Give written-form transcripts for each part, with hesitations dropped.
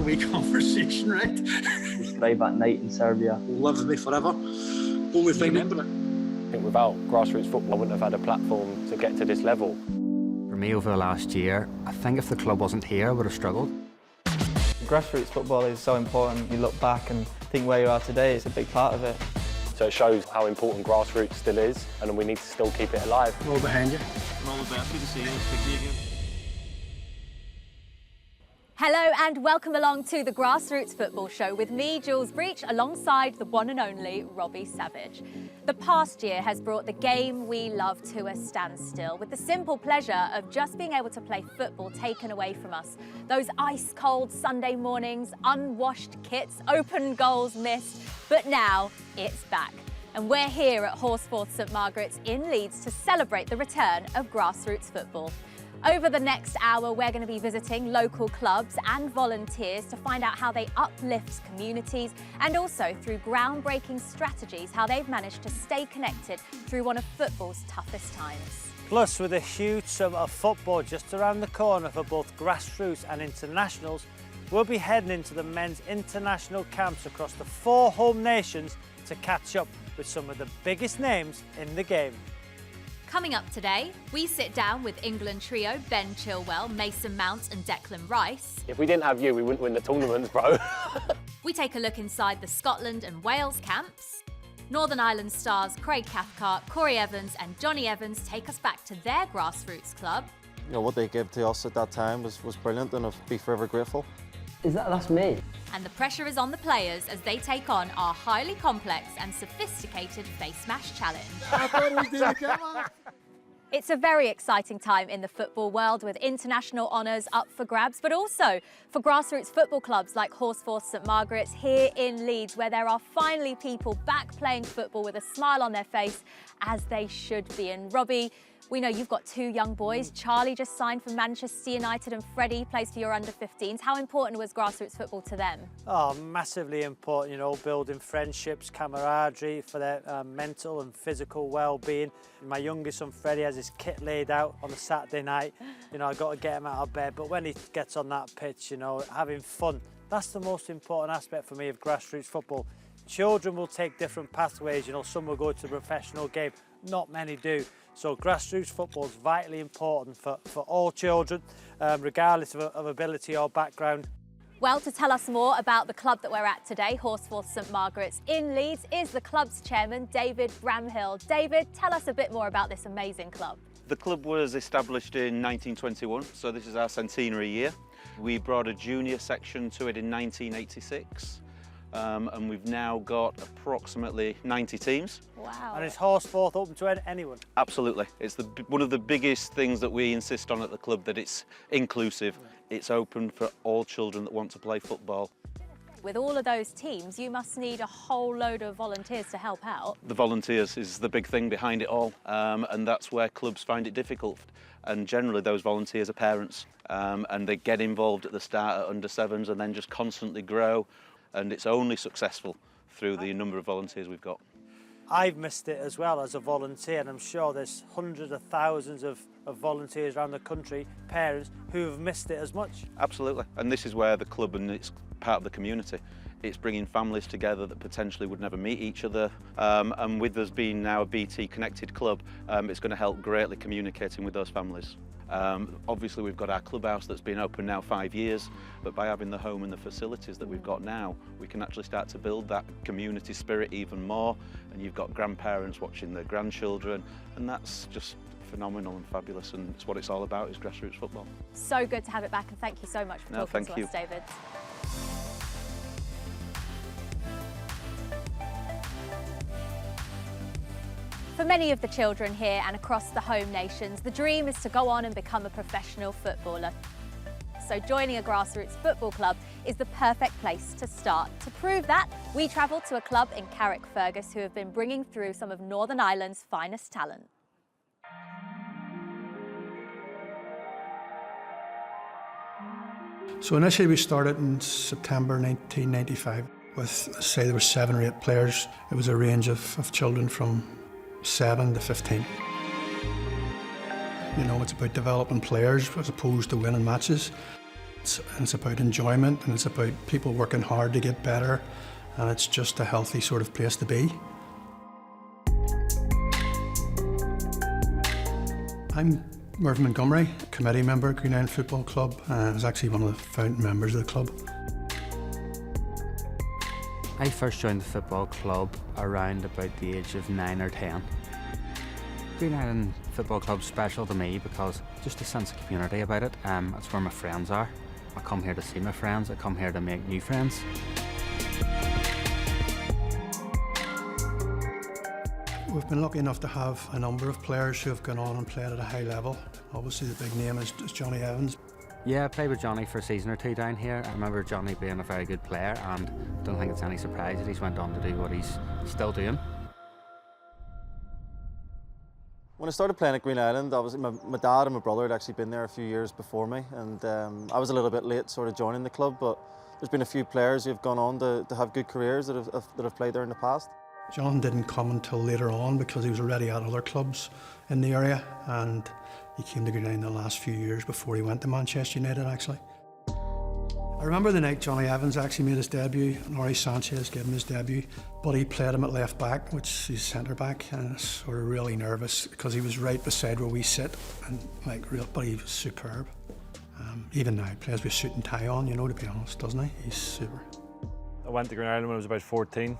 wee conversation, right? We thrive at night in Serbia. Will live with me forever. Only thing remember it. I think without grassroots football, I wouldn't have had a platform to get to this level. For me, over the last year, I think if the club wasn't here, I would have struggled. Grassroots football is so important. You look back and think where you are today, it's a big part of it. So it shows how important grassroots still is, and we need to still keep it alive. We're all behind you. And all the best. Good to see you. Speak to you again. Hello and welcome along to the Grassroots Football Show with me, Jules, alongside the one and only Robbie Savage. The past year has brought the game we love to a standstill, with the simple pleasure of just being able to play football taken away from us. Those ice-cold Sunday mornings, unwashed kits, open goals missed, but now it's back. And we're here at Horsforth St Margaret's in Leeds to celebrate the return of grassroots football. Over the next hour, we're going to be visiting local clubs and volunteers to find out how they uplift communities and also through groundbreaking strategies, how they've managed to stay connected through one of football's toughest times. Plus, with a huge summer of football just around the corner for both grassroots and internationals, we'll be heading into the men's international camps across the 4 home nations to catch up with some of the biggest names in the game. Coming up today, we sit down with England trio Ben Chilwell, Mason Mount and Declan Rice. If we didn't have you, we wouldn't win the tournaments, bro. We take a look inside the Scotland and Wales camps. Northern Ireland stars Craig Cathcart, Corey Evans and Johnny Evans take us back to their grassroots club. You know, what they gave to us at that time was brilliant, and I'll be forever grateful. That's me? And the pressure is on the players as they take on our highly complex and sophisticated face smash challenge. It's a very exciting time in the football world with international honours up for grabs, but also for grassroots football clubs like Horsforth St Margaret's here in Leeds, where there are finally people back playing football with a smile on their face, as they should be. And Robbie, we know you've got 2 young boys. Charlie just signed for Manchester United and Freddie plays for your under-15s. How important was grassroots football to them? Oh, massively important, you know, building friendships, camaraderie for their mental and physical well-being. My youngest son, Freddie, has his kit laid out on a Saturday night. You know, I've got to get him out of bed, but when he gets on that pitch, you know, having fun, that's the most important aspect for me of grassroots football. Children will take different pathways, you know, some will go to the professional game, not many do. So grassroots football is vitally important for all children, regardless of ability or background. Well, to tell us more about the club that we're at today, Horsforth St Margaret's in Leeds, is the club's chairman, David Bramhill. David, tell us a bit more about this amazing club. The club was established in 1921, so this is our centenary year. We brought a junior section to it in 1986. And we've now got approximately 90 teams. Wow. And is Horsforth open to anyone? Absolutely. It's one of the biggest things that we insist on at the club, that it's inclusive. It's open for all children that want to play football. With all of those teams, you must need a whole load of volunteers to help out. The volunteers is the big thing behind it all, and that's where clubs find it difficult. And generally those volunteers are parents, and they get involved at the start at under-7s and then just constantly grow. And it's only successful through the number of volunteers we've got. I've missed it as well as a volunteer, and I'm sure there's hundreds of thousands of volunteers around the country, parents, who have missed it as much. Absolutely, and this is where the club, and it's part of the community. It's bringing families together that potentially would never meet each other, and with us being now a BT connected club, it's going to help greatly communicating with those families. Obviously we've got our clubhouse that's been open now 5 years, but by having the home and the facilities that we've got now, we can actually start to build that community spirit even more, and you've got grandparents watching their grandchildren, and that's just phenomenal and fabulous, and it's what it's all about, is grassroots football. So good to have it back, and thank you so much for talking to us, David. For many of the children here and across the home nations, the dream is to go on and become a professional footballer. So joining a grassroots football club is the perfect place to start. To prove that, we travelled to a club in Carrickfergus who have been bringing through some of Northern Ireland's finest talent. So initially we started in September 1995 with, say, there were 7 or 8 players. It was a range of children from 7 to 15. You know, it's about developing players as opposed to winning matches. It's about enjoyment, and it's about people working hard to get better, and it's just a healthy sort of place to be. I'm Mervyn Montgomery, committee member at Green Island Football Club. I was actually one of the founding members of the club. I first joined the football club around about the age of 9 or 10. Green Island Football Club's special to me because just a sense of community about it. It's where my friends are. I come here to see my friends, I come here to make new friends. We've been lucky enough to have a number of players who have gone on and played at a high level. Obviously the big name is Johnny Evans. Yeah, I played with Johnny for a season or two down here. I remember Johnny being a very good player, and I don't think it's any surprise that he's went on to do what he's still doing. When I started playing at Green Island, my dad and my brother had actually been there a few years before me, and I was a little bit late sort of joining the club, but there's been a few players who have gone on to have good careers that have played there in the past. John didn't come until later on because he was already at other clubs in the area, and he came to Green Island the last few years before he went to Manchester United actually. I remember the night Johnny Evans actually made his debut, and Ori Sanchez gave him his debut, but he played him at left back, which is centre back, and I was sort of really nervous because he was right beside where we sit, and but he was superb. Even now he plays with a suit and tie on, you know, to be honest, doesn't he? He's super. I went to Green Island when I was about 14.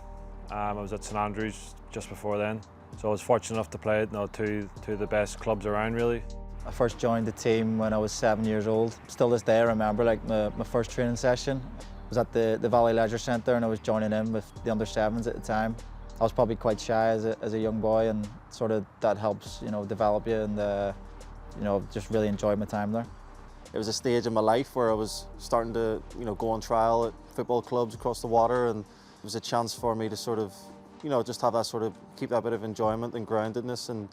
I was at St Andrews just before then, so I was fortunate enough to play at two of the best clubs around really. I first joined the team when I was 7 years old. Still this day I remember like my first training session was at the Valley Leisure Centre, and I was joining in with the under-7s at the time. I was probably quite shy as a young boy, and sort of that helps, you know, develop you, and you know, just really enjoyed my time there. It was a stage in my life where I was starting to, you know, go on trial at football clubs across the water, and it was a chance for me to sort of, you know, just have that sort of, keep that bit of enjoyment and groundedness, and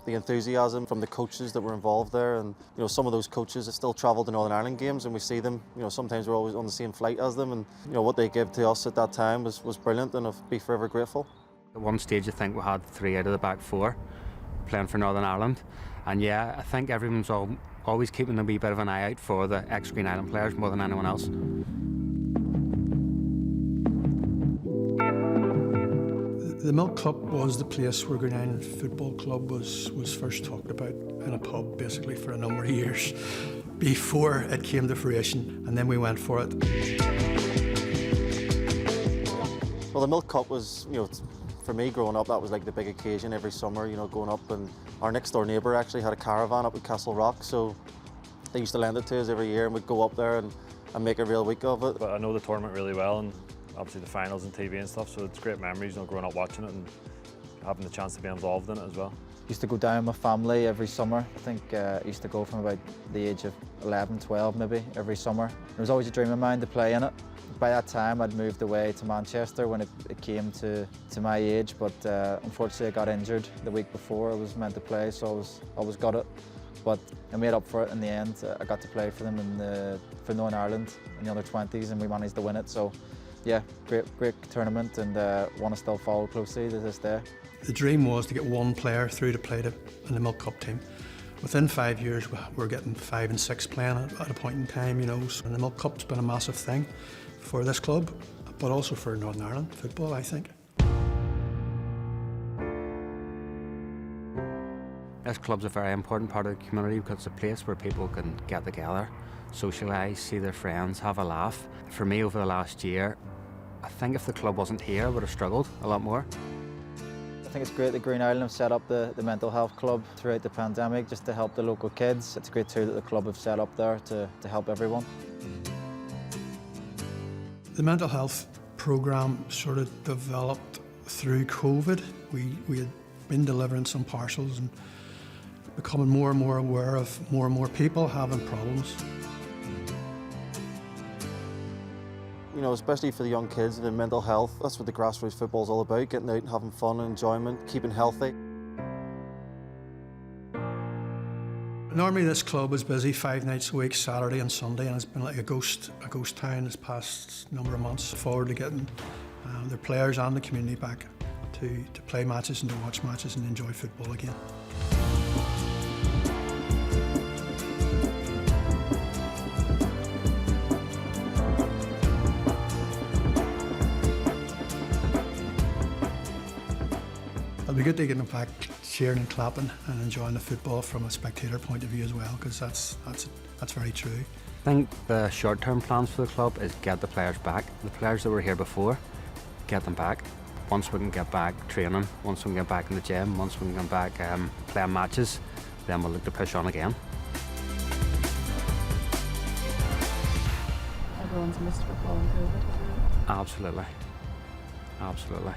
the enthusiasm from the coaches that were involved there. And you know, some of those coaches have still travelled to Northern Ireland games, and we see them, you know, sometimes we're always on the same flight as them, and you know, what they gave to us at that time was brilliant, and I'll be forever grateful. At one stage I think we had 3 out of the back 4 playing for Northern Ireland, and yeah, I think everyone's always keeping a wee bit of an eye out for the ex-Green Island players more than anyone else. The Milk Cup was the place where Green Island Football Club was first talked about in a pub, basically, for a number of years before it came to fruition, and then we went for it. Well, the Milk Cup was, you know, for me growing up, that was like the big occasion every summer, you know, going up, and our next door neighbour actually had a caravan up at Castle Rock, so they used to lend it to us every year, and we'd go up there and make a real week of it. But I know the tournament really well, and obviously the finals and TV and stuff, so it's great memories, you know, growing up watching it and having the chance to be involved in it as well. Used to go down with my family every summer. I think I used to go from about the age of 11, 12 maybe, every summer. It was always a dream of mine to play in it. By that time I'd moved away to Manchester when it came to my age, but unfortunately I got injured the week before I was meant to play, so I was gutted. But I made up for it in the end. I got to play for them for Northern Ireland in the under-20s, and we managed to win it. So yeah, great tournament, and one I still follow closely to this day. The dream was to get one player through to play in the Milk Cup team. Within 5 years, we're getting 5 and 6 playing at a point in time, you know. And the Milk Cup's been a massive thing for this club, but also for Northern Ireland football, I think. This club's a very important part of the community because it's a place where people can get together, socialise, see their friends, have a laugh. For me, over the last year, I think if the club wasn't here, I would have struggled a lot more. I think it's great that Green Island have set up the mental health club throughout the pandemic just to help the local kids. It's great too that the club have set up there to help everyone. The mental health programme sort of developed through COVID. We had been delivering some parcels and becoming more and more aware of more and more people having problems. You know, especially for the young kids and mental health, that's what the grassroots football is all about, getting out and having fun and enjoyment, keeping healthy. Normally this club is busy 5 nights a week, Saturday and Sunday, and it's been like a ghost town this past number of months. Forward to getting their players and the community back to play matches and to watch matches and enjoy football again. It'd be good to get them back cheering and clapping and enjoying the football from a spectator point of view as well, because that's very true. I think the short-term plans for the club is get the players back. The players that were here before, get them back. Once we can get back training, once we can get back in the gym, once we can get back playing matches, then we'll look to push on again. Everyone's missed football in COVID. Absolutely. Absolutely.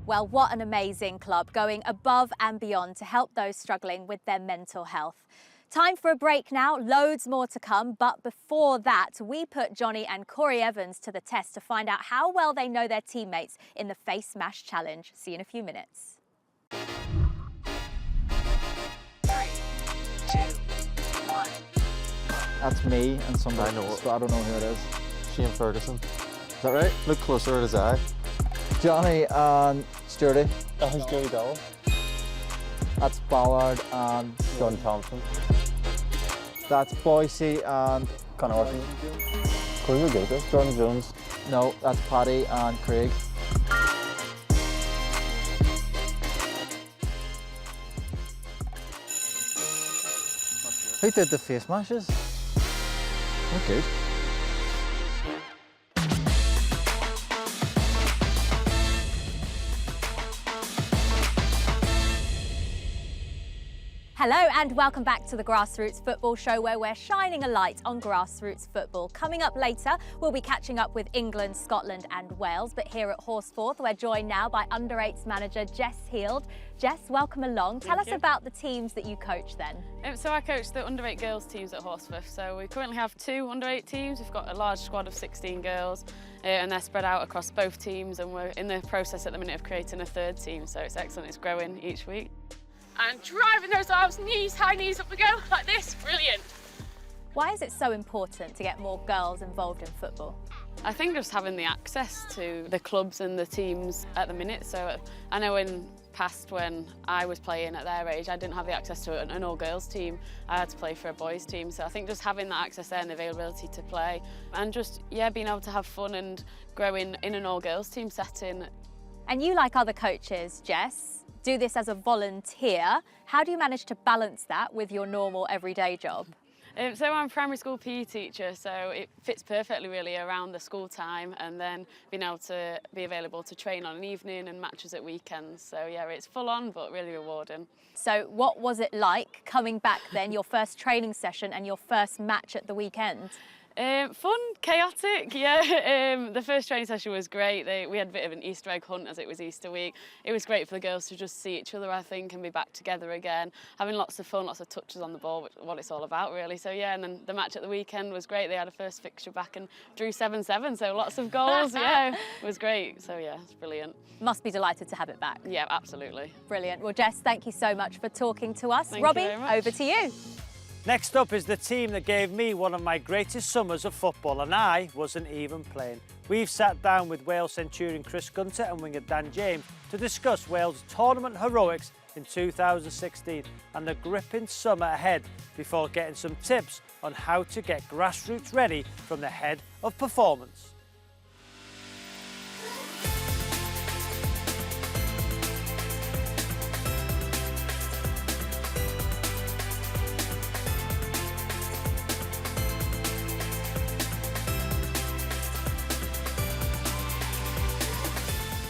Well, what an amazing club, going above and beyond to help those struggling with their mental health. Time for a break now, loads more to come, but before that, we put Johnny and Corey Evans to the test to find out how well they know their teammates in the Face Mash Challenge. See you in a few minutes. 3, 2, 1. That's me and somebody I know else, but I don't know who it is. Shane Ferguson. Is that right? Look closer at his eye. Johnny and Sturdy. That's Joey Dole. That's Ballard and John Thompson. that's Boise and Conor Orton. Corey McGilchrist. Jordan Jones. no, that's Paddy and Craig. Who did the face mashes? They're good. Hello and welcome back to the Grassroots Football Show, where we're shining a light on grassroots football. Coming up later, we'll be catching up with England, Scotland and Wales. But here at Horsforth, we're joined now by Under-8s manager Jess Heald. Jess, welcome along. Tell us about the teams that you coach then. So I coach the Under-8 girls teams at Horsforth. So we currently have 2 Under-8 teams. We've got a large squad of 16 girls and they're spread out across both teams, and we're in the process at the minute of creating a 3rd team. So it's excellent, it's growing each week. And driving those arms, knees, high knees, up we go, like this, brilliant. Why is it so important to get more girls involved in football? I think just having the access to the clubs and the teams at the minute. So I know in past when I was playing at their age, I didn't have the access to an all-girls team. I had to play for a boys team. So I think just having that access there and the availability to play and just, yeah, being able to have fun and growing in an all-girls team setting. And you, like other coaches, Jess, do this as a volunteer. How do you manage to balance that with your normal everyday job? So I'm a primary school PE teacher, so it fits perfectly really around the school time, and then being able to be available to train on an evening and matches at weekends. So yeah, it's full on but really rewarding. So what was it like coming back then, your first training session and your first match at the weekend? Fun, chaotic, yeah. The first training session was great. We had a bit of an Easter egg hunt as it was Easter week. It was great for the girls to just see each other, I think, and be back together again, having lots of fun, lots of touches on the ball, which is what it's all about, really. So yeah, and then the match at the weekend was great. They had a first fixture back and drew 7-7, so lots of goals, yeah. It was great, so yeah, it's brilliant. Must be delighted to have it back. Yeah, absolutely. Brilliant. Well, Jess, thank you so much for talking to us. Thank Robbie, you very much. over to you. Next up is the team that gave me one of my greatest summers of football, and I wasn't even playing. We've sat down with Wales Centurion Chris Gunter and winger Dan James to discuss Wales' tournament heroics in 2016 and the gripping summer ahead, before getting some tips on how to get grassroots ready from the head of performance.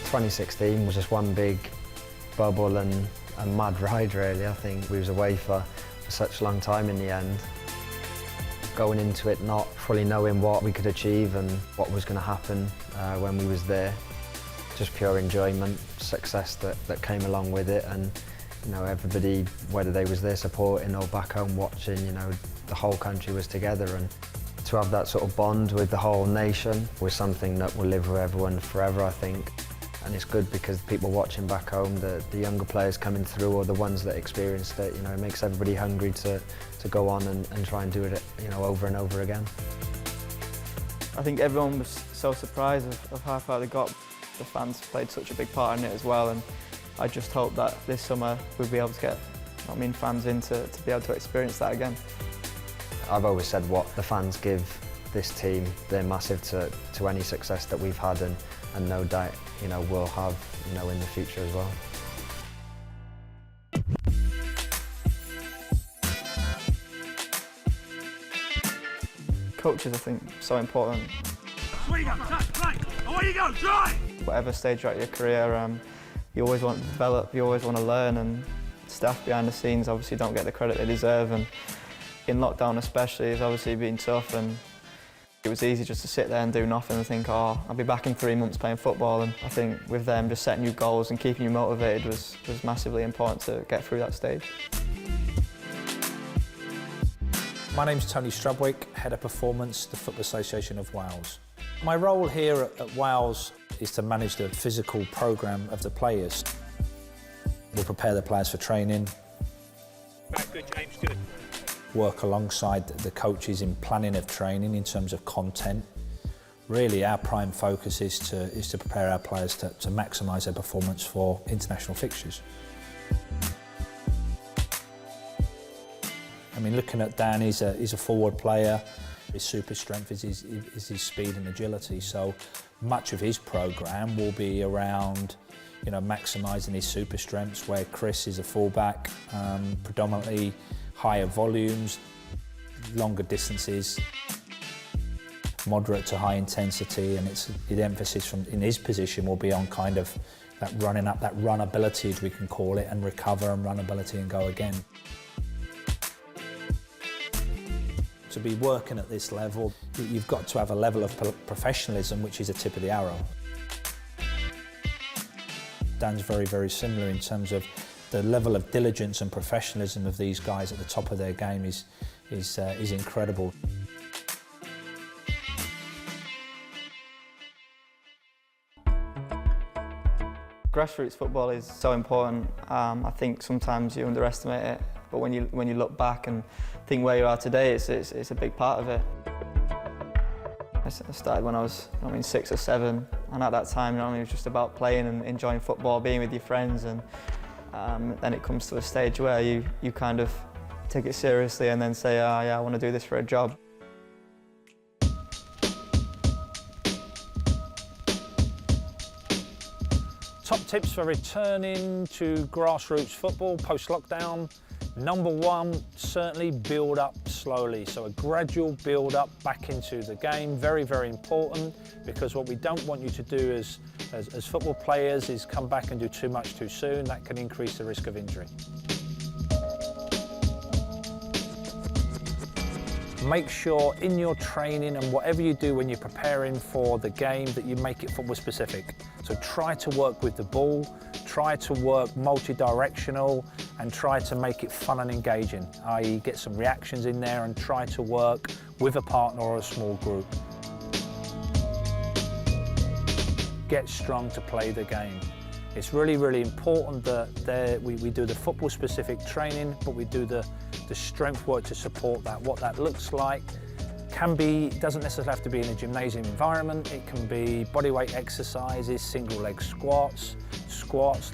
In 2016 was just one big bubble and a mad ride, really. I think we was away for such a long time in the end. Going into it not fully knowing what we could achieve and what was going to happen when we was there. Just pure enjoyment, success that came along with it, and you know, everybody, whether they was there supporting or back home watching, you know, the whole country was together, and to have that sort of bond with the whole nation was something that will live with everyone forever, I think. And it's good because people watching back home, the younger players coming through, or the ones that experienced it, you know, it makes everybody hungry to go on and try and do it, you know, over and over again. I think everyone was so surprised of how far they got. The fans played such a big part in it as well, and I just hope that this summer we'll be able to get, fans in to be able to experience that again. I've always said what the fans give this team, they're massive to any success that we've had, and no doubt, you know, we'll have, you know, in the future as well. Coaches, I think, so important. Away you go, drive! Whatever stage you're at your career, you always want to develop, you always want to learn, and staff behind the scenes obviously don't get the credit they deserve, and in lockdown especially, it's obviously been tough, and it was easy just to sit there and do nothing and think, oh, I'll be back in 3 months playing football, and I think with them just setting new goals and keeping you motivated was massively important to get through that stage. My name's Tony STRUDWICK, Head of Performance, the Football Association of Wales. My role here at Wales is to manage the physical programme of the players. We'll prepare the players for training. Right, good, James, good. Work alongside the coaches in planning of training in terms of content. Really, our prime focus is to prepare our players to maximise their performance for international fixtures. I mean, looking at Dan, he's a forward player. His super strength is his speed and agility. So much of his programme will be around, you know, maximising his super strengths, where Chris is a fullback, predominantly higher volumes, longer distances, moderate to high intensity, and the emphasis in his position will be on kind of that running up, that run ability, as we can call it, and recover and run ability and go again. To be working at this level, you've got to have a level of professionalism which is a tip of the arrow. Dan's very, very similar in terms of the level of diligence and professionalism of these guys at the top of their game is incredible. Grassroots football is so important. I think sometimes you underestimate it, but when you look back and think where you are today, it's a big part of it. I started when I was 6 or 7, and at that time it was just about playing and enjoying football, being with your friends, and then it comes to a stage where you kind of take it seriously and then say, oh yeah, I want to do this for a job. Top tips for returning to grassroots football post-lockdown. Number one, certainly build up slowly. So a gradual build up back into the game, very, very important, because what we don't want you to do as football players is come back and do too much too soon. That can increase the risk of injury. Make sure in your training and whatever you do when you're preparing for the game that you make it football specific. So try to work with the ball, try to work multi-directional, and try to make it fun and engaging, i.e. get some reactions in there and try to work with a partner or a small group. Get strong to play the game. It's really, really important that we do the football specific training, but we do the strength work to support that. What that looks like doesn't necessarily have to be in a gymnasium environment. It can be bodyweight exercises, single leg squats,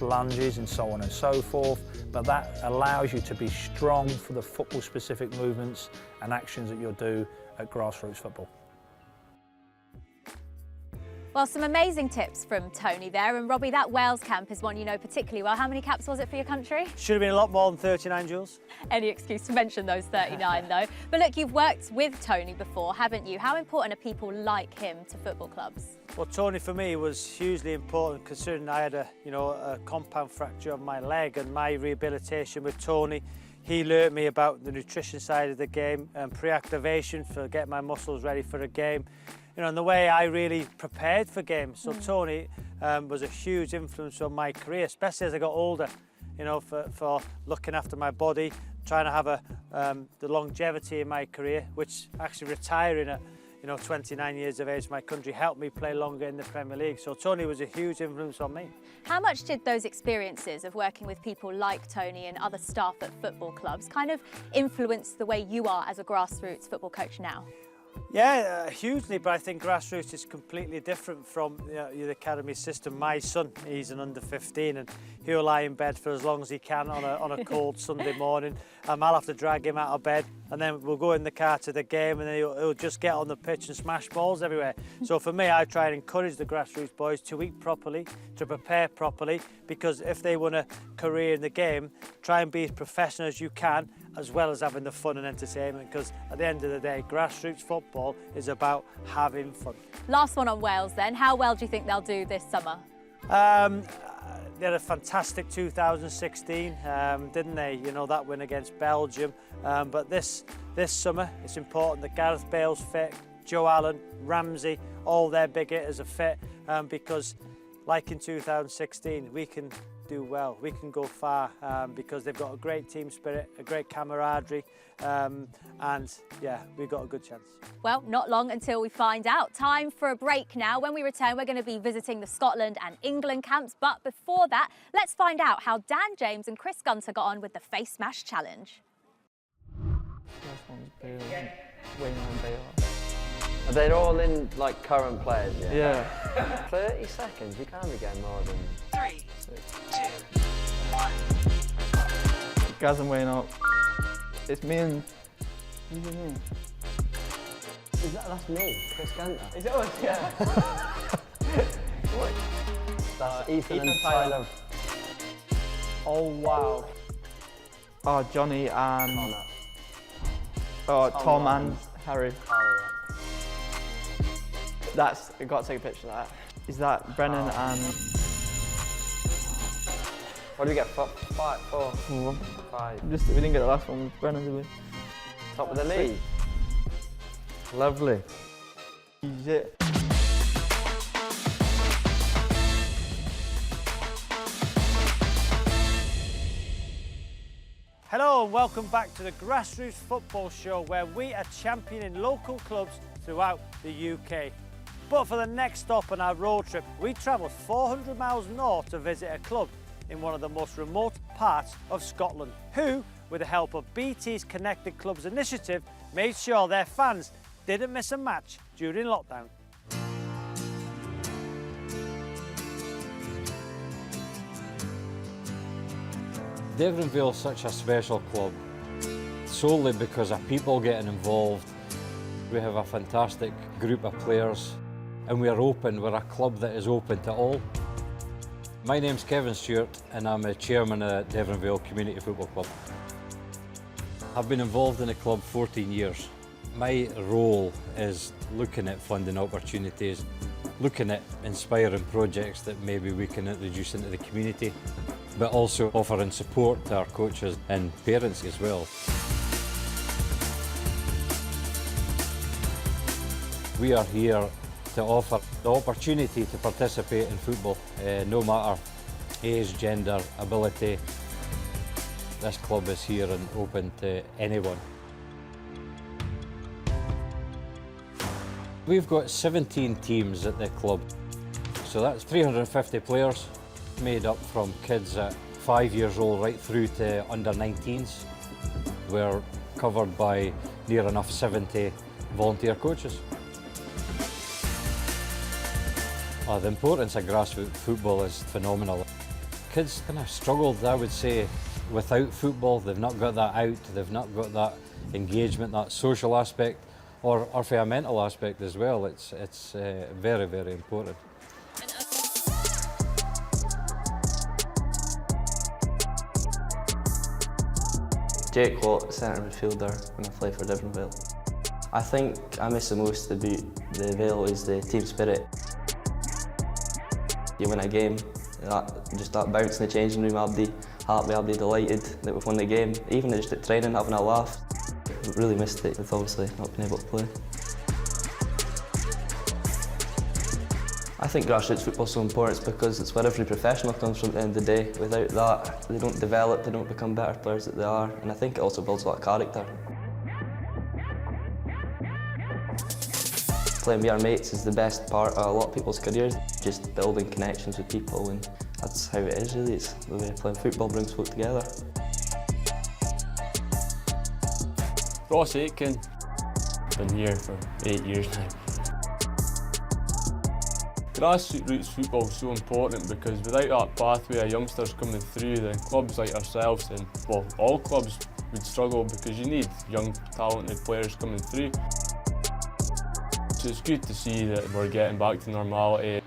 lunges, and so on and so forth. But that allows you to be strong for the football specific movements and actions that you'll do at grassroots football. Well, some amazing tips from Tony there. And Robbie, that Wales camp is one you know particularly well. How many caps was it for your country? Should have been a lot more than 39, Jules. Any excuse to mention those 39 though. But look, you've worked with Tony before, haven't you? How important are people like him to football clubs? Well, Tony for me was hugely important, considering I had a compound fracture on my leg, and my rehabilitation with Tony, he learnt me about the nutrition side of the game and pre-activation for getting my muscles ready for a game. And the way I really prepared for games. So Tony was a huge influence on my career, especially as I got older, for looking after my body, trying to have the longevity in my career, which actually retiring at 29 years of age, my country helped me play longer in the Premier League. So Tony was a huge influence on me. How much did those experiences of working with people like Tony and other staff at football clubs kind of influence the way you are as a grassroots football coach now? Yeah, hugely, but I think grassroots is completely different from the academy system. My son, he's an under 15 and he'll lie in bed for as long as he can on a cold Sunday morning. I'll have to drag him out of bed and then we'll go in the car to the game and then he'll just get on the pitch and smash balls everywhere. So for me, I try and encourage the grassroots boys to eat properly, to prepare properly, because if they want a career in the game, try and be as professional as you can, as well as having the fun and entertainment, because at the end of the day, grassroots football is about having fun. Last one on Wales then. How well do you think they'll do this summer? They had a fantastic 2016, didn't they? You know, that win against Belgium. But this summer, it's important that Gareth Bale's fit, Joe Allen, Ramsey, all their big hitters are fit, because like in 2016, we can do well, we can go far, because they've got a great team spirit, a great camaraderie, and yeah, we've got a good chance. Well, not long until we find out. Time for a break now. When we return, we're going to be visiting the Scotland and England camps, but before that, let's find out how Dan James and Chris Gunter got on with the Face Smash Challenge. This one's Bale, Wayne and Bale. Are they all in, like, current players, yeah? 30 seconds, you can't be getting more than... 3, 2, 1. Gaz and Wayne up. It's me and... Who's your name? That's me, Chris Gunter. Is it us? Yeah. That's Ethan and Tyler. Oh, wow. Oh, Johnny and... Oh, Tom and Harry. That's, I've got to take a picture of that. Is that Brennan and... What did we get? 5, 4, 5. We didn't get the last one with Brennan, did we? Top of the league. Lovely. Easy. Hello and welcome back to the Grassroots Football Show, where we are championing local clubs throughout the UK. But for the next stop on our road trip, we travelled 400 miles north to visit a club in one of the most remote parts of Scotland, who, with the help of BT's Connected Clubs initiative, made sure their fans didn't miss a match during lockdown. Devonvale is such a special club, solely because of people getting involved. We have a fantastic group of players and we're a club that is open to all. My name's Kevin Stewart and I'm a chairman of Devonvale Community Football Club. I've been involved in the club 14 years. My role is looking at funding opportunities, looking at inspiring projects that maybe we can introduce into the community, but also offering support to our coaches and parents as well. We are here to offer the opportunity to participate in football, no matter age, gender, ability. This club is here and open to anyone. We've got 17 teams at the club, so that's 350 players, made up from kids at 5 years old right through to under 19s. We're covered by near enough 70 volunteer coaches. The importance of grassroots football is phenomenal. Kids kind of struggled, I would say, without football. They've not got that out, they've not got that engagement, that social aspect, or for a mental aspect as well. It's very, very important. Jake Watt, centre midfielder when I play for Devonvale. I think I miss the most about the Vale is the team spirit. You win a game, just that bounce in the changing room, I'll be happy, I'll be delighted that we've won the game. Even just at training, having a laugh. Really missed it with obviously not being able to play. I think grassroots football is so important because it's where every professional comes from at the end of the day. Without that, they don't develop, they don't become better players that they are, and I think it also builds a lot of character. Playing with our mates is the best part of a lot of people's careers. Just building connections with people, and that's how it is really. It's the way playing football brings folk together. Ross Aitken, been here for 8 years now. Grassroots football is so important because without that pathway of youngsters coming through, then clubs like ourselves and, well, all clubs would struggle because you need young, talented players coming through. So it's good to see that we're getting back to normality.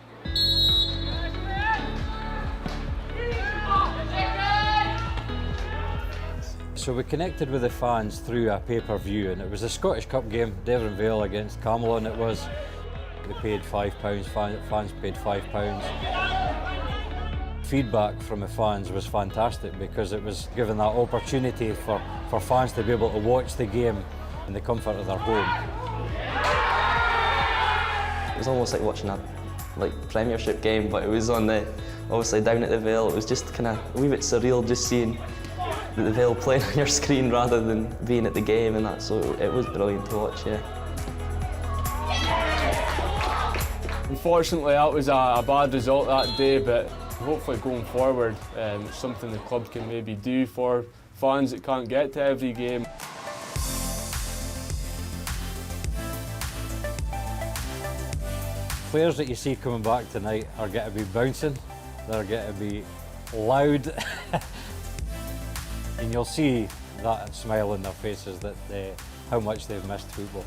So we connected with the fans through a pay-per-view, and it was a Scottish Cup game, Devon Vale against Camelot, and it was, they paid £5, fans paid £5. Feedback from the fans was fantastic because it was given that opportunity for fans to be able to watch the game in the comfort of their home. It was almost like watching a Premiership game, but it was on obviously down at the Vale. It was just kind of a wee bit surreal just seeing the Vale playing on your screen rather than being at the game and that, so it was brilliant to watch, yeah. Unfortunately, that was a bad result that day, but hopefully going forward, it's something the club can maybe do for fans that can't get to every game. Players that you see coming back tonight are going to be bouncing, they're going to be loud, and you'll see that smile on their faces that how much they've missed football.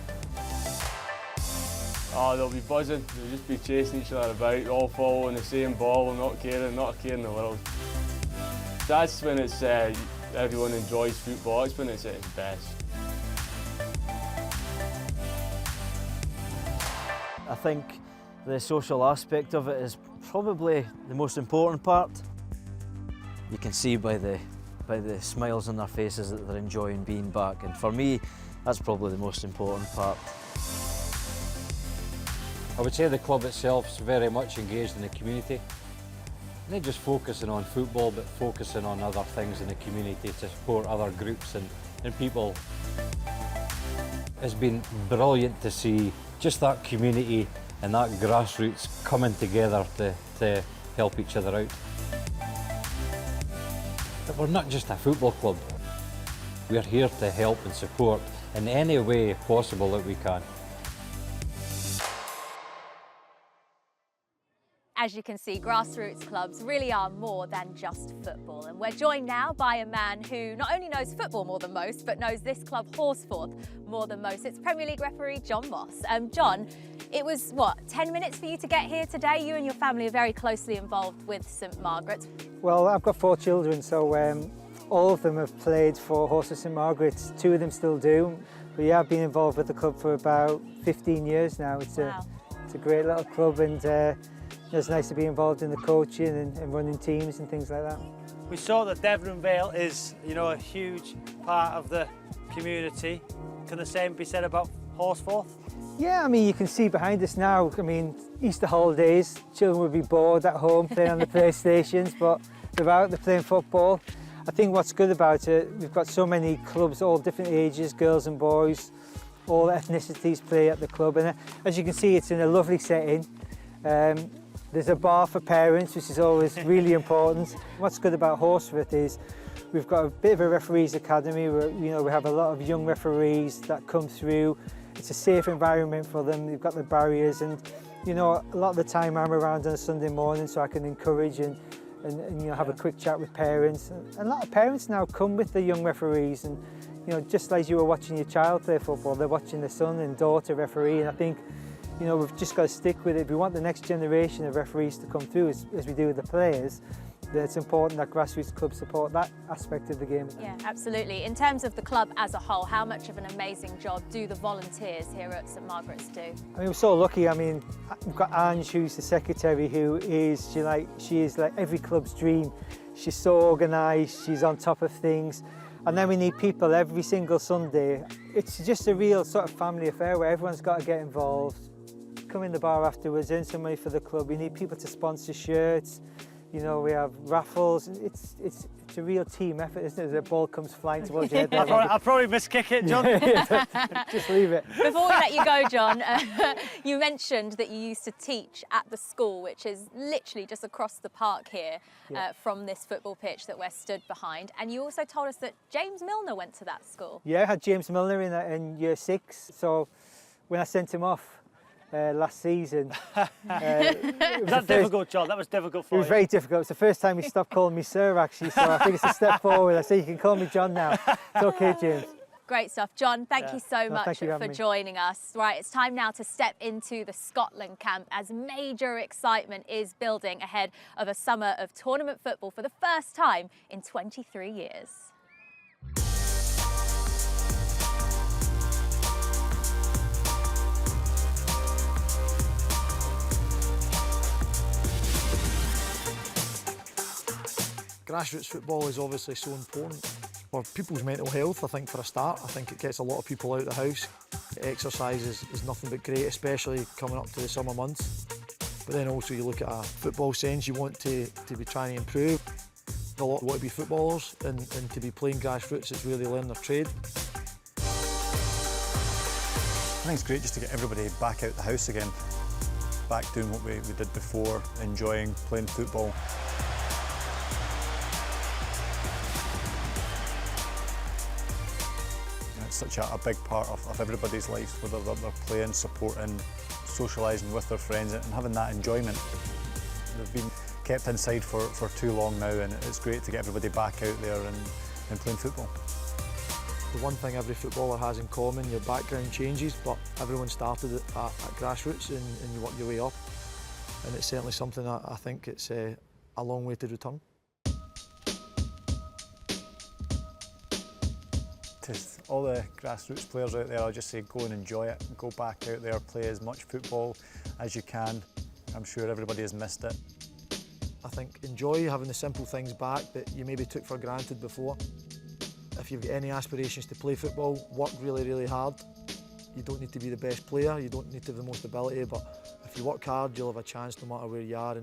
Oh, they'll be buzzing, they'll just be chasing each other about, all following the same ball, not a care in the world. That's when it's everyone enjoys football, that's when it's at its best. I think the social aspect of it is probably the most important part. You can see by the smiles on their faces that they're enjoying being back, and for me that's probably the most important part. I would say the club itself is very much engaged in the community. Not just focusing on football, but focusing on other things in the community to support other groups and people. It's been brilliant to see just that community and that grassroots coming together to help each other out. But we're not just a football club. We're here to help and support in any way possible that we can. As you can see, grassroots clubs really are more than just football. And we're joined now by a man who not only knows football more than most, but knows this club, Horsforth, more than most. It's Premier League referee John Moss. John, it was, what, 10 minutes for you to get here today? You and your family are very closely involved with St Margaret's. Well, I've got 4 children, so all of them have played for Horse of St Margaret's. 2 of them still do. But yeah, I've been involved with the club for about 15 years now. It's a great little club, and it's nice to be involved in the coaching and running teams and things like that. We saw that Devon Vale is, a huge part of the community. Can the same be said about Horsforth? Yeah, I mean, you can see behind us now, I mean, Easter holidays, children would be bored at home playing on the PlayStations, but they're out, they're playing football. I think what's good about it, we've got so many clubs, all different ages, girls and boys, all ethnicities play at the club, and as you can see, it's in a lovely setting. There's a bar for parents, which is always really important. What's good about Horsforth is we've got a bit of a referees academy where we have a lot of young referees that come through. It's a safe environment for them. You've got the barriers, and a lot of the time I'm around on a Sunday morning so I can encourage and have a quick chat with parents. And a lot of parents now come with the young referees, and just like you were watching your child play football, they're watching the son and daughter referee, and I think we've just got to stick with it. If we want the next generation of referees to come through, as we do with the players, then it's important that grassroots clubs support that aspect of the game. Yeah, absolutely. In terms of the club as a whole, how much of an amazing job do the volunteers here at St Margaret's do? I mean, we're so lucky. I mean, we've got Ange, who's the secretary, who is, she is like every club's dream. She's so organised, she's on top of things. And then we need people every single Sunday. It's just a real sort of family affair where everyone's got to get involved. Come in the bar afterwards, earn some money for the club. We need people to sponsor shirts. You know, we have raffles. It's a real team effort, isn't it? As the ball comes flying towards your head. I'll probably miskick it, John. Just leave it. Before we let you go, John, you mentioned that you used to teach at the school, which is literally just across the park here from this football pitch that we're stood behind. And you also told us that James Milner went to that school. Yeah, I had James Milner in year 6. So when I sent him off last season. Was that difficult, John? That was difficult for you? It was very difficult. It was the first time he stopped calling me sir, actually, so I think it's a step forward. I say you can call me John now. It's okay, James. Great stuff. John, thank you so much for joining us. Right, it's time now to step into the Scotland camp as major excitement is building ahead of a summer of tournament football for the first time in 23 years. Grassroots football is obviously so important for people's mental health. I think for a start, I think it gets a lot of people out of the house. Exercise is nothing but great, especially coming up to the summer months. But then also you look at a football sense, you want to be trying to improve. A lot want to be footballers and to be playing grassroots, it's really learning their trade. I think it's great just to get everybody back out the house again, back doing what we did before, enjoying playing football. It's such a big part of everybody's life, whether they're playing, supporting, socialising with their friends and having that enjoyment. They've been kept inside for too long now, and it's great to get everybody back out there and playing football. The one thing every footballer has in common, your background changes, but everyone started at grassroots and you work your way up. And it's certainly something that I think it's a long way to return. To all the grassroots players out there, I'll just say go and enjoy it. Go back out there, play as much football as you can. I'm sure everybody has missed it. I think enjoy having the simple things back that you maybe took for granted before. If you've got any aspirations to play football, work really, really hard. You don't need to be the best player, you don't need to have the most ability, but if you work hard, you'll have a chance no matter where you are,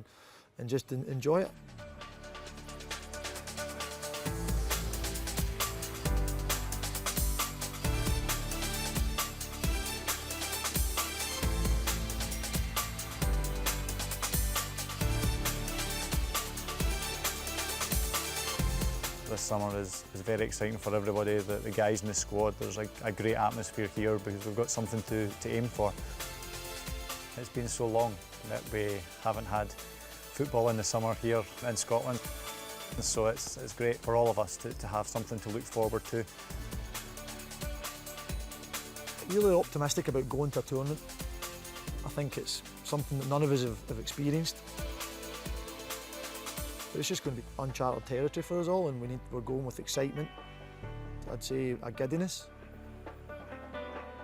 and just enjoy it. This summer is very exciting for everybody. The guys in the squad, there's a great atmosphere here because we've got something to aim for. It's been so long that we haven't had football in the summer here in Scotland. And so it's great for all of us to have something to look forward to. Really optimistic about going to a tournament. I think it's something that none of us have experienced. But it's just going to be uncharted territory for us all, and we're going with excitement. I'd say a giddiness.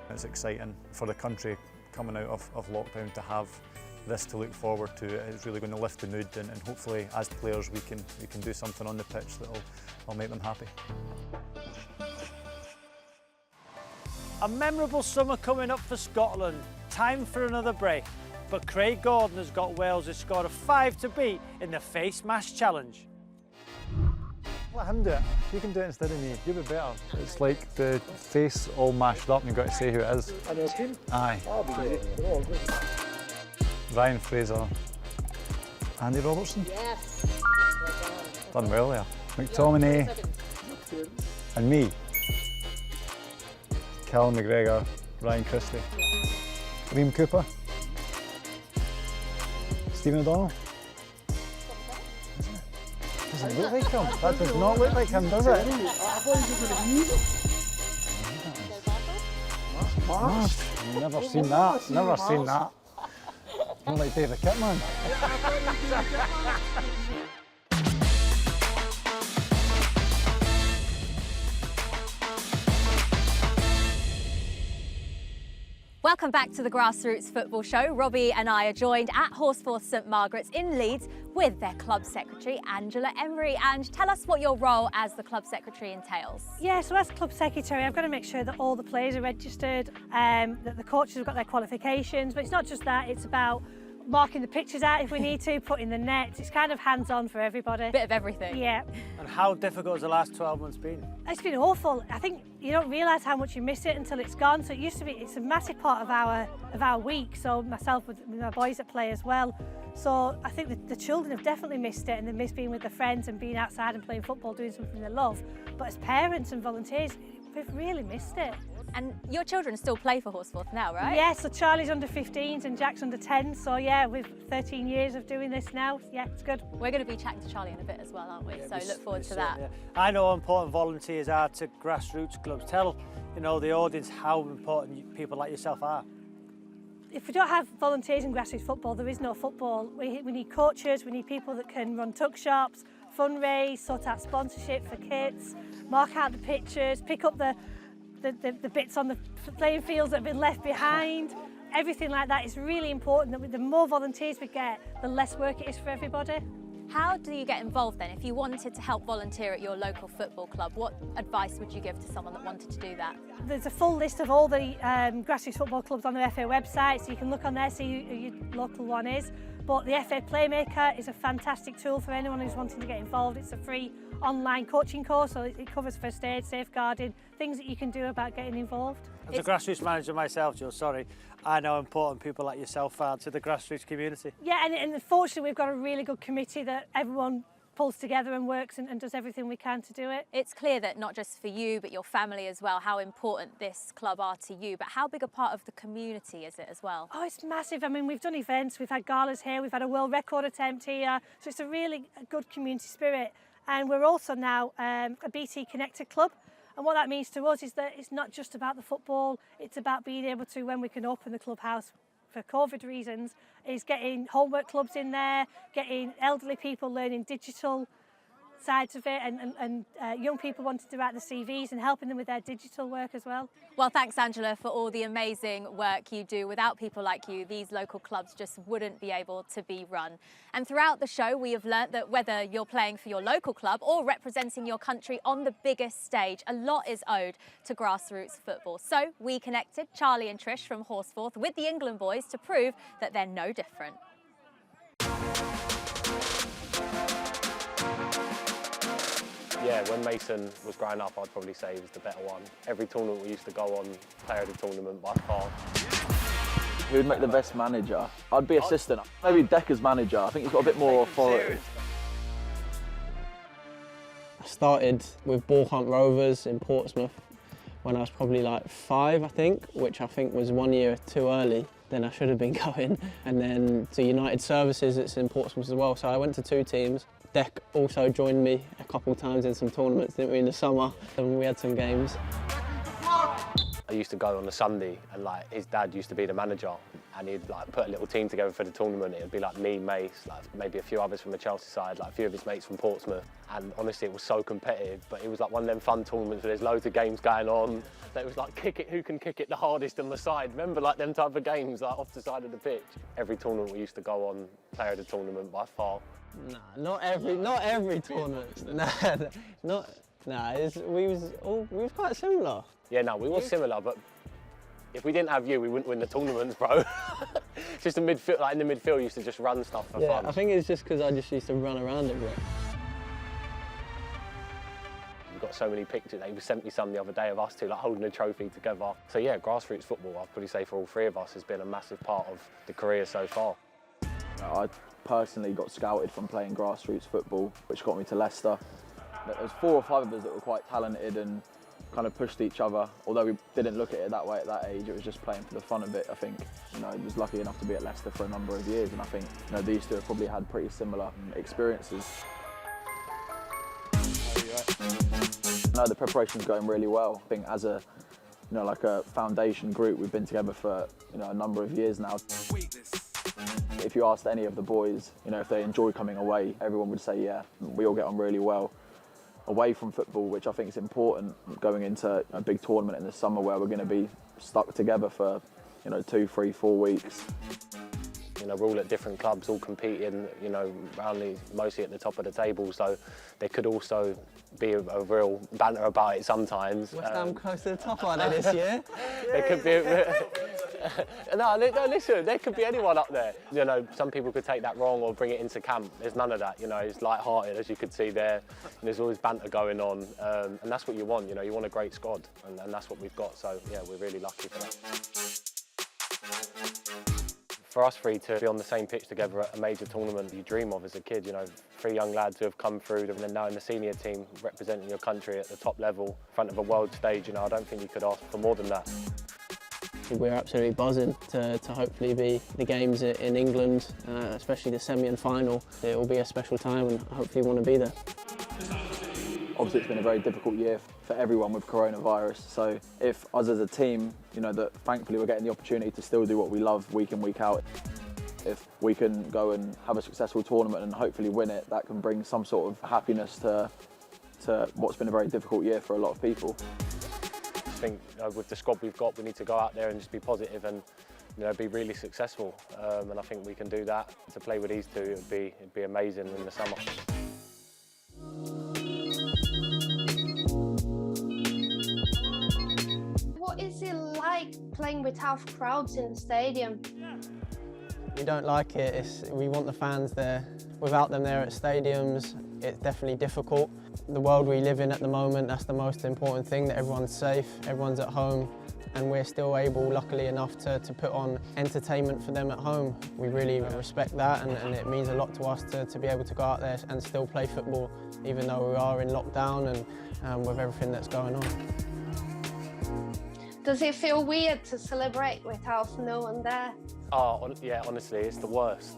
It's exciting for the country coming out of lockdown to have this to look forward to. It's really going to lift the mood, and hopefully as players we can do something on the pitch that'll make them happy. A memorable summer coming up for Scotland. Time for another break. But Craig Gordon has got Wales' score of 5 to beat in the Face Mash Challenge. Let him do it. You can do it instead of me. You'll be better. It's like the face all mashed up and you've got to say who it is. And it's him? Aye. Oh, Ryan Fraser. Andy Robertson? yes. Done well there. McTominay. And me. Callum McGregor, Ryan Christie. Liam Cooper. Stephen O'Donnell. Doesn't look like him. That does not look like him, does it? I thought you were going to use it. Marsh. Never seen that. Never seen that. Not like David Kitman. Welcome back to the Grassroots Football Show. Robbie and I are joined at Horsforth St Margaret's in Leeds with their club secretary, Angela Emery. And tell us what your role as the club secretary entails. Yeah, so as club secretary, I've got to make sure that all the players are registered, that the coaches have got their qualifications, but it's not just that, it's about marking the pitches out if we need to, putting the nets. It's kind of hands-on for everybody. Bit of everything. Yeah. And how difficult has the last 12 months been? It's been awful. I think you don't realise how much you miss it until it's gone. So it used to be, it's a massive part of our week. So myself with my boys that play as well. So I think the children have definitely missed it, and they miss being with their friends and being outside and playing football, doing something they love. But as parents and volunteers, we've really missed it. And your children still play for Horsforth now, right? Yeah, so Charlie's under 15s and Jack's under 10. So yeah, we've 13 years of doing this now. Yeah, it's good. We're going to be chatting to Charlie in a bit as well, aren't we? So look forward to that. Yeah. I know how important volunteers are to grassroots clubs. Tell the audience how important people like yourself are. If we don't have volunteers in grassroots football, there is no football. We need coaches, we need people that can run tuck shops, fundraise, sort out sponsorship for kids, mark out the pitches, pick up the bits on the playing fields that have been left behind. Everything like that is really important. That the more volunteers we get, the less work it is for everybody. How do you get involved then? If you wanted to help volunteer at your local football club, what advice would you give to someone that wanted to do that? There's a full list of all the grassroots football clubs on the FA website, so you can look on there, see who your local one is. But the FA Playmaker is a fantastic tool for anyone who's wanting to get involved. It's a free online coaching course, so it covers first aid, safeguarding, things that you can do about getting involved. As a grassroots manager myself, Jules, I know how important people like yourself are to the grassroots community. Yeah, and unfortunately we've got a really good committee that everyone pulls together and works and does everything we can to do it. It's clear that not just for you, but your family as well, how important this club are to you, but how big a part of the community is it as well? Oh, it's massive. I mean, we've done events, we've had galas here, we've had a world record attempt here, so it's a really good community spirit. And we're also now a BT connected club. And what that means to us is that it's not just about the football, it's about being able to, when we can open the clubhouse for COVID reasons, is getting homework clubs in there, getting elderly people learning digital sides of it, and young people wanting to write the CVs and helping them with their digital work as well. Well, thanks, Angela, for all the amazing work you do. Without people like you, these local clubs just wouldn't be able to be run. And throughout the show, we have learnt that whether you're playing for your local club or representing your country on the biggest stage, a lot is owed to grassroots football. So we connected Charlie and Trish from Horsforth with the England boys to prove that they're no different. Yeah, when Mason was growing up, I'd probably say he was the better one. Every tournament we used to go on, player of the tournament by far. Who would make the best manager? I'd be assistant. Maybe Decker's manager. I think he's got a bit more authority. I started with Ball Hunt Rovers in Portsmouth when I was probably like 5, I think, which I think was 1 year too early. Then I should have been going. And then to United Services, it's in Portsmouth as well. So I went to 2 teams. Dec also joined me a couple of times in some tournaments, didn't we, in the summer, and we had some games. I used to go on a Sunday, and like his dad used to be the manager, and he'd like put a little team together for the tournament. It'd be like me, Mace, like maybe a few others from the Chelsea side, like a few of his mates from Portsmouth. And honestly, it was so competitive, but it was like one of them fun tournaments where there's loads of games going on. It was like kick it, who can kick it the hardest on the side. Remember like them type of games, like off the side of the pitch. Every tournament we used to go on, player of the tournament by far. Nah, not every tournament. We was quite similar. Yeah, no, we were similar, but if we didn't have you, we wouldn't win the tournaments, bro. Just the midfield, like in the midfield, used to just run stuff for fun. I think it's just because I just used to run around a bit. We've got so many pictures. They sent me some the other day of us two like holding a trophy together. So yeah, grassroots football, I'd probably say for all 3 of us, has been a massive part of the career so far. I personally got scouted from playing grassroots football, which got me to Leicester. There was 4 or 5 of us that were quite talented and kind of pushed each other. Although we didn't look at it that way at that age, it was just playing for the fun of it. I think, I was lucky enough to be at Leicester for a number of years, and I think, these 2 have probably had pretty similar experiences. No, the preparation's going really well. I think as a, like a foundation group, we've been together for, a number of years now. If you asked any of the boys, if they enjoy coming away, everyone would say, yeah, we all get on really well. Away from football, which I think is important, going into a big tournament in the summer where we're going to be stuck together for, 2, 3, 4 weeks. We're all at different clubs, all competing, mostly at the top of the table, so there could also be a real banter about it sometimes. West Ham close to the top, are they, this year? There could be No, listen, there could be anyone up there. You know, some people could take that wrong or bring it into camp. There's none of that, you know, it's light-hearted, as you could see there. And there's always banter going on, and that's what you want, you know, you want a great squad, and that's what we've got, so yeah, we're really lucky for that. For us three to be on the same pitch together at a major tournament you dream of as a kid, you know, 3 young lads who have come through and then now in the senior team representing your country at the top level in front of a world stage, you know, I don't think you could ask for more than that. We're absolutely buzzing to hopefully be the games in England, especially the semi and final. It will be a special time and hopefully want to be there. Obviously it's been a very difficult year for everyone with coronavirus, so if us as a team, you know, that thankfully we're getting the opportunity to still do what we love week in, week out, if we can go and have a successful tournament and hopefully win it, that can bring some sort of happiness to what's been a very difficult year for a lot of people. I think, you know, with the squad we've got, we need to go out there and just be positive and, you know, be really successful, and I think we can do that. To play with these two, it'd be amazing in the summer. What is it like playing with half crowds in the stadium? We don't like it. We want the fans there. Without them there at stadiums, it's definitely difficult. The world we live in at the moment, that's the most important thing, that everyone's safe, everyone's at home, and we're still able, luckily enough, to put on entertainment for them at home. We really respect that, and it means a lot to us to be able to go out there and still play football, even though we are in lockdown and with everything that's going on. Does it feel weird to celebrate without no one there? Oh, yeah, honestly, it's the worst.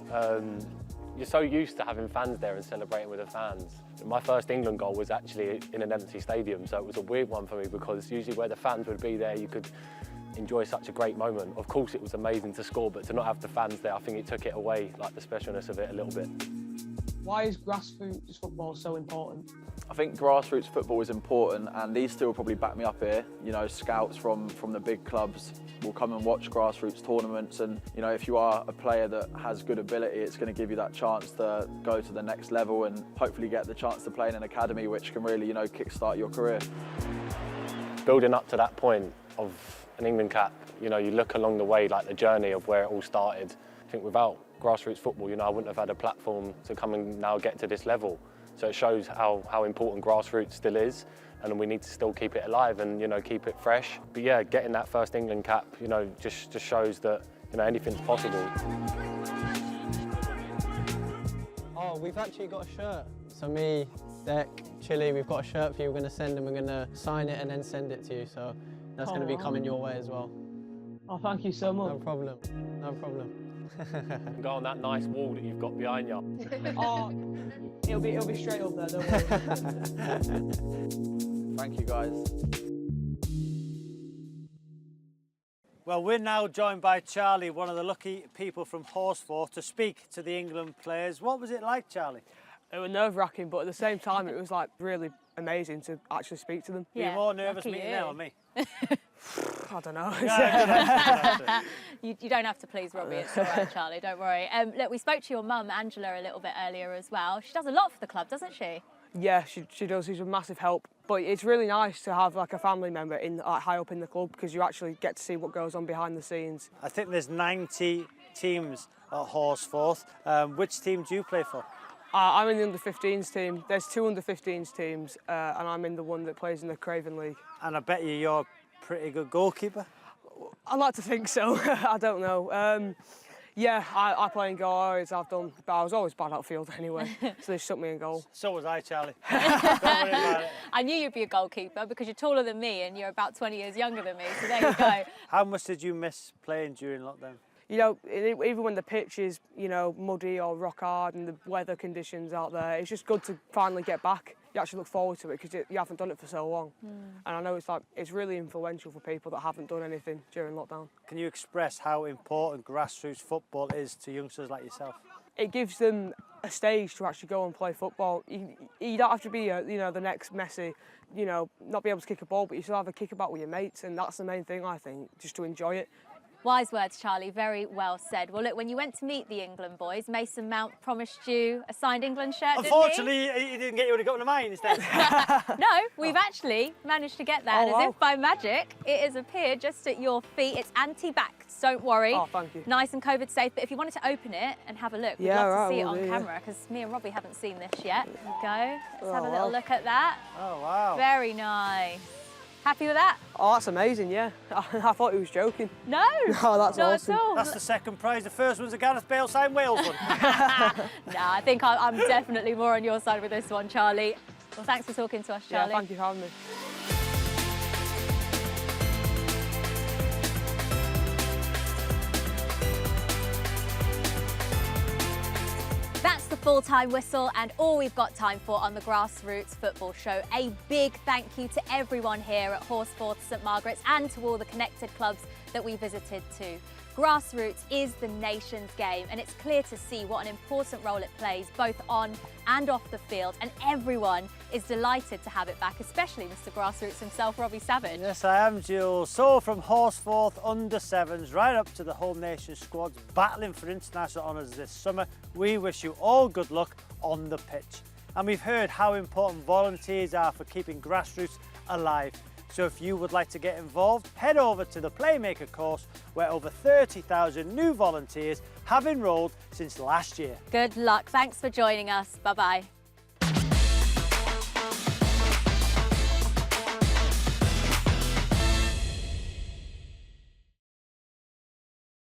You're so used to having fans there and celebrating with the fans. My first England goal was actually in an empty stadium, so it was a weird one for me because usually where the fans would be there, you could enjoy such a great moment. Of course, it was amazing to score, but to not have the fans there, I think it took it away, like the specialness of it a little bit. Why is grassroots football so important? I think grassroots football is important, and these two will probably back me up here. You know, scouts from the big clubs will come and watch grassroots tournaments, and you know, if you are a player that has good ability, it's going to give you that chance to go to the next level and hopefully get the chance to play in an academy, which can really, you know, kickstart your career. Building up to that point of an England cap, you know, you look along the way, like the journey of where it all started. I think without grassroots football, you know, I wouldn't have had a platform to come and now get to this level. So it shows how important grassroots still is, and we need to still keep it alive and, you know, keep it fresh. But yeah, getting that first England cap, you know, just shows that, you know, anything's possible. Oh, we've actually got a shirt. So me, Deck, Chile, we've got a shirt for you. We're going to send and we're going to sign it and then send it to you. So that's going to be coming your way as well. Oh, thank you so much. No problem, no problem. Go on that nice wall that you've got behind you. Oh, it'll be straight up there, don't worry. Thank you, guys. Well, we're now joined by Charlie, one of the lucky people from Horsforth, to speak to the England players. What was it like, Charlie? It was nerve-wracking, but at the same time, it was like really amazing to actually speak to them. Were you more nervous meeting them or me? I don't know. You don't have to please Robbie, it's all right, Charlie, don't worry. Look, we spoke to your mum, Angela, a little bit earlier as well. She does a lot for the club, doesn't she? Yeah, she does. She's a massive help. But it's really nice to have like a family member in high up in the club, because you actually get to see what goes on behind the scenes. I think there's 90 teams at Horsforth. Which team do you play for? I'm in the under-15s team. There's 2 under-15s teams, and I'm in the one that plays in the Craven League. And I bet you're a pretty good goalkeeper? I like to think so. I don't know. Yeah, I play in goal, I always have done, but I was always bad outfield anyway, so they stuck me in goal. So was I, Charlie. Don't worry about it. I knew you'd be a goalkeeper because you're taller than me and you're about 20 years younger than me, so there you go. How much did you miss playing during lockdown? You know, even when the pitch is, you know, muddy or rock hard and the weather conditions out there, it's just good to finally get back. You actually look forward to it because you haven't done it for so long. And I know it's really influential for people that haven't done anything during lockdown. Can you express how important grassroots football is to youngsters like yourself? It gives them a stage to actually go and play football. You don't have to be, you know, the next Messi, you know, not be able to kick a ball, but you still have a kick about with your mates, and that's the main thing, I think, just to enjoy it. Wise words, Charlie, very well said. Well, look, when you went to meet the England boys, Mason Mount promised you a signed England shirt, Unfortunately, he didn't get you, would have got one of mine instead. No, we've actually managed to get that. Oh, As if by magic, it has appeared just at your feet. It's anti-back, don't worry. Oh, thank you. Nice and COVID safe, but if you wanted to open it and have a look, we'd Yeah, love right, to see it will on do, camera, because me and Robbie haven't seen this yet. There you go. Let's have a little wow. look at that. Oh, wow. Very nice. Happy with that? Oh, that's amazing, yeah. I thought he was joking. No, Oh, that's not awesome. at all. That's the second prize. The first one's a Gareth Bale signed Wales one. Nah, I think I'm definitely more on your side with this one, Charlie. Well, thanks for talking to us, Charlie. Yeah, thank you for having me. That's the full-time whistle and all we've got time for on the Grassroots Football Show. A big thank you to everyone here at Horsforth St Margaret's and to all the connected clubs that we visited too. Grassroots is the nation's game, and it's clear to see what an important role it plays both on and off the field, and everyone is delighted to have it back, especially Mr Grassroots himself, Robbie Savage. Yes, I am, Jules. So from Horsforth under-7s right up to the home nation squads battling for international honours this summer, we wish you all good luck on the pitch. And we've heard how important volunteers are for keeping Grassroots alive. So if you would like to get involved, head over to the Playmaker course, where over 30,000 new volunteers have enrolled since last year. Good luck. Thanks for joining us. Bye-bye.